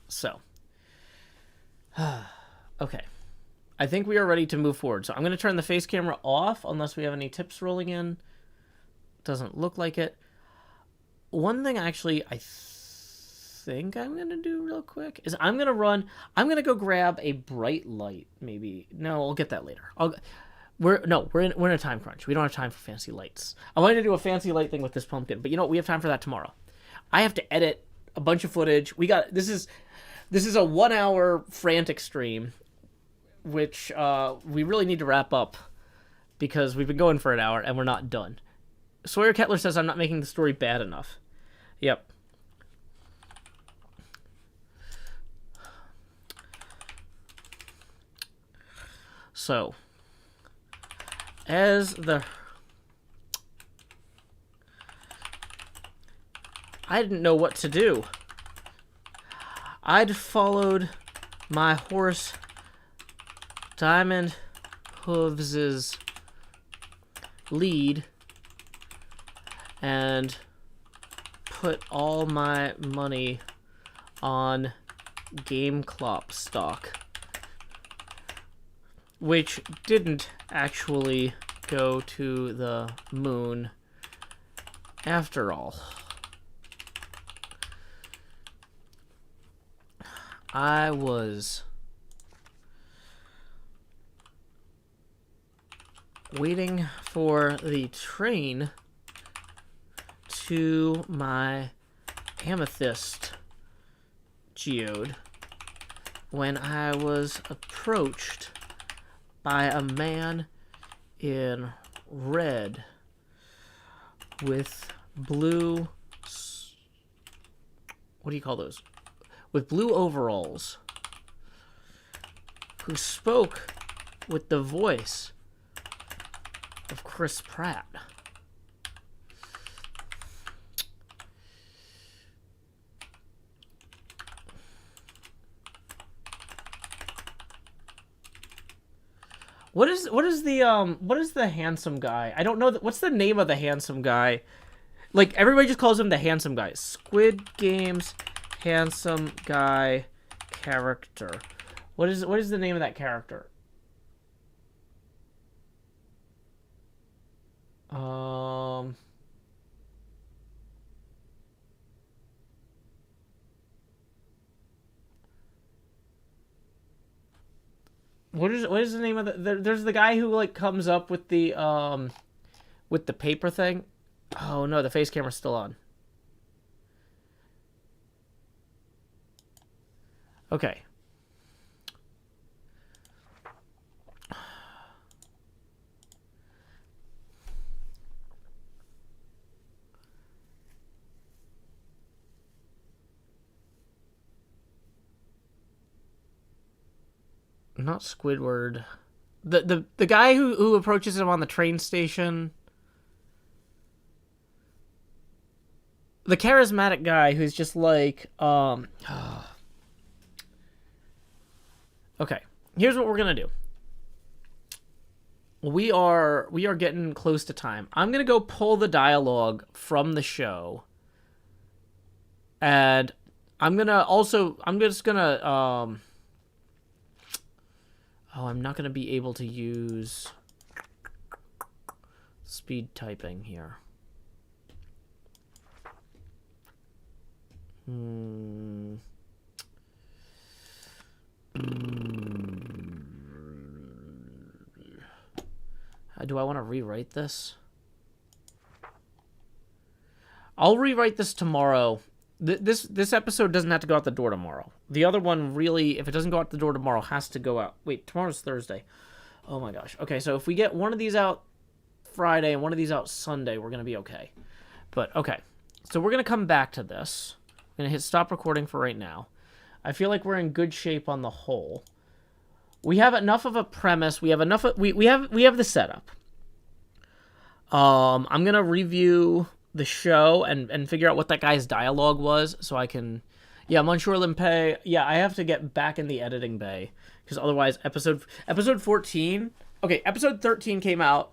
So, okay. I think we are ready to move forward. So I'm going to turn the face camera off unless we have any tips rolling in. Doesn't look like it. One thing actually I think I'm going to do real quick is I'm going to go grab a bright light maybe. No, I'll get that later. We're in a time crunch. We don't have time for fancy lights. I wanted to do a fancy light thing with this pumpkin, but you know what? We have time for that tomorrow. I have to edit a bunch of footage. This is a 1 hour frantic stream, which we really need to wrap up because we've been going for an hour and we're not done. Sawyer Kettler says I'm not making the story bad enough. Yep. So, I didn't know what to do. I'd followed my horse Diamond Hooves' lead and put all my money on Game Clop stock, which didn't actually go to the moon after all. I was waiting for the train to my amethyst geode when I was approached by a man in red with blue, what do you call those? With blue overalls, who spoke with the voice of Chris Pratt. What is the handsome guy? I don't know what's the name of the handsome guy? Like everybody just calls him the handsome guy. Squid Game's handsome guy character. What is the name of that character? What is the name of there's the guy who like comes up with the paper thing. Oh no, the face camera's still on. Okay. Not Squidward. The guy who approaches him on the train station. The charismatic guy who's just like Okay, here's what we're gonna do. We are getting close to time. I'm gonna go pull the dialogue from the show, and I'm just gonna I'm not gonna be able to use speed typing here. Do I want to rewrite this? I'll rewrite this tomorrow. This episode doesn't have to go out the door tomorrow. The other one really, if it doesn't go out the door tomorrow, has to go out. Wait, tomorrow's Thursday. Oh my gosh. Okay, so if we get one of these out Friday and one of these out Sunday, we're going to be okay. But, okay. So we're going to come back to this. I'm going to hit stop recording for right now. I feel like we're in good shape on the whole. We have enough of a premise. We have enough of, we have the setup. I'm going to review the show and figure out what that guy's dialogue was so I can... Yeah, Monsieur Limpay. Yeah, I have to get back in the editing bay because otherwise episode 14... Okay, episode 13 came out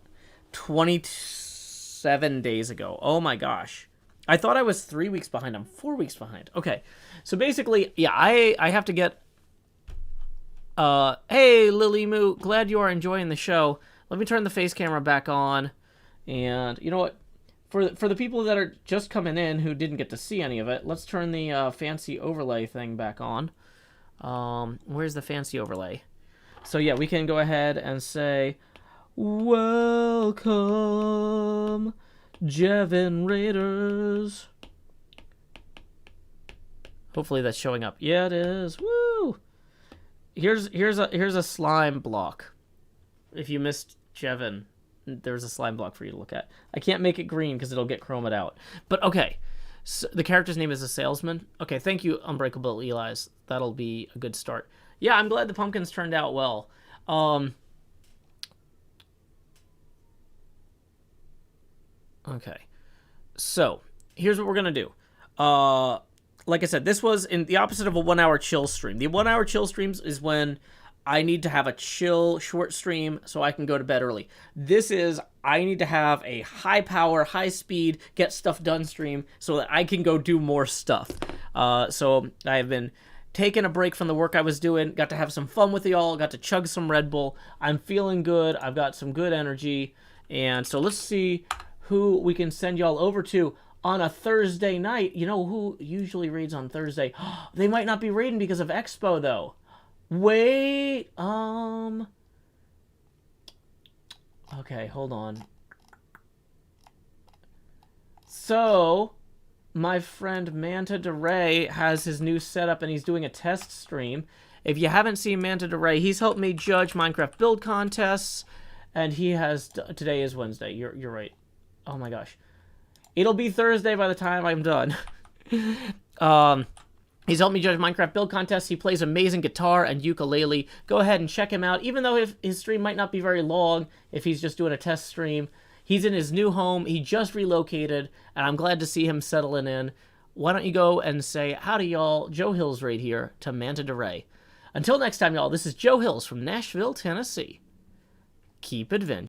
27 days ago. Oh my gosh. I thought I was 3 weeks behind. I'm 4 weeks behind. Okay, so basically, yeah, I have to get Hey, Lily Moo, glad you are enjoying the show. Let me turn the face camera back on. And you know what? For the people that are just coming in who didn't get to see any of it, let's turn the fancy overlay thing back on. Where's the fancy overlay? So yeah, we can go ahead and say, welcome, Jevin Raiders. Hopefully that's showing up. Yeah, it is. Woo! Here's a slime block. If you missed Jevin, there's a slime block for you to look at. I can't make it green because it'll get chromed out. But okay, so the character's name is a salesman. Okay, thank you, Unbreakable Eli's. That'll be a good start. Yeah, I'm glad the pumpkins turned out well. Okay, so here's what we're gonna do. Like I said, this was in the opposite of a 1 hour chill stream. The 1 hour chill streams is when I need to have a chill short stream so I can go to bed early. This is, I need to have a high power, high speed, get stuff done stream so that I can go do more stuff. So I've been taking a break from the work I was doing, got to have some fun with y'all, got to chug some Red Bull. I'm feeling good. I've got some good energy. And so let's see who we can send y'all over to on a Thursday night. You know who usually raids on Thursday? They might not be raiding because of Expo, though. Wait, okay, hold on. So, my friend Manta DeRay has his new setup and he's doing a test stream. If you haven't seen Manta DeRay, he's helped me judge Minecraft build contests, and he has, today is Wednesday, you're right. Oh my gosh. It'll be Thursday by the time I'm done. He's helped me judge Minecraft build contests. He plays amazing guitar and ukulele. Go ahead and check him out. Even though his stream might not be very long, if he's just doing a test stream, he's in his new home. He just relocated, and I'm glad to see him settling in. Why don't you go and say, howdy, y'all. Joe Hills right here to Manta DeRay. Until next time, y'all, this is Joe Hills from Nashville, Tennessee. Keep adventuring.